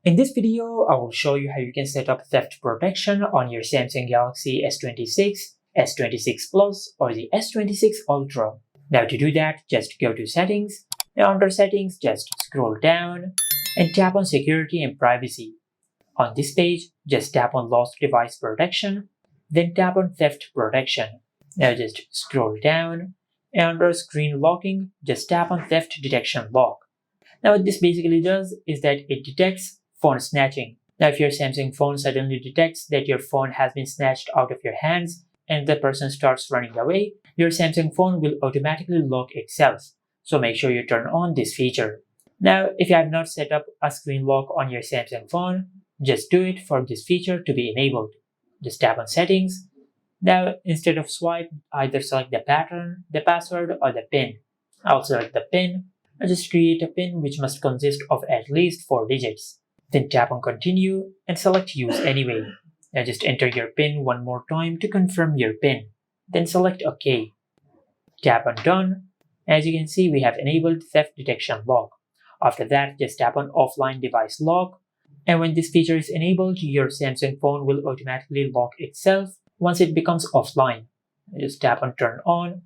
In this video, I will show you how you can set up theft protection on your Samsung Galaxy S26, S26 Plus, or the S26 Ultra. Now to do that, just go to Settings. Now under Settings, just scroll down and tap on Security and Privacy. On this page, just tap on Lost Device Protection, then tap on Theft Protection. Now just scroll down and under Screen Locking, just tap on Theft Detection Lock. Now what this basically does is that it detects phone snatching. Now if your Samsung phone suddenly detects that your phone has been snatched out of your hands and the person starts running away, your Samsung phone will automatically lock itself. So make sure you turn on this feature. Now if you have not set up a screen lock on your Samsung phone, just do it for this feature to be enabled. Just tap on Settings. Now instead of swipe, either select the pattern, the password, or the PIN. I'll select the PIN. I'll just create a PIN which must consist of at least 4 digits. Then tap on Continue and select Use Anyway. Now just enter your PIN one more time to confirm your PIN. Then select OK. Tap on Done. As you can see, we have enabled Theft Detection Lock. After that, just tap on Offline Device Lock. And when this feature is enabled, your Samsung phone will automatically lock itself once it becomes offline. Just tap on Turn On.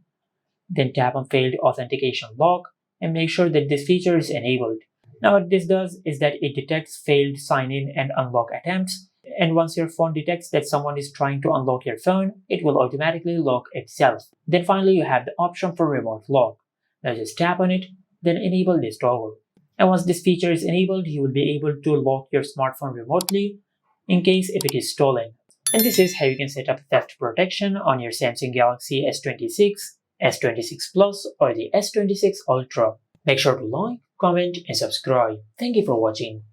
Then tap on Failed Authentication Lock and make sure that this feature is enabled. Now what this does is that it detects failed sign-in and unlock attempts, and once your phone detects that someone is trying to unlock your phone, it will automatically lock itself. Then finally you have the option for remote lock. Now just tap on it, then enable this toggle. And once this feature is enabled, you will be able to lock your smartphone remotely in case if it is stolen. And this is how you can set up theft protection on your Samsung Galaxy S26, S26 Plus, or the S26 Ultra. Make sure to like, comment, and subscribe. Thank you for watching.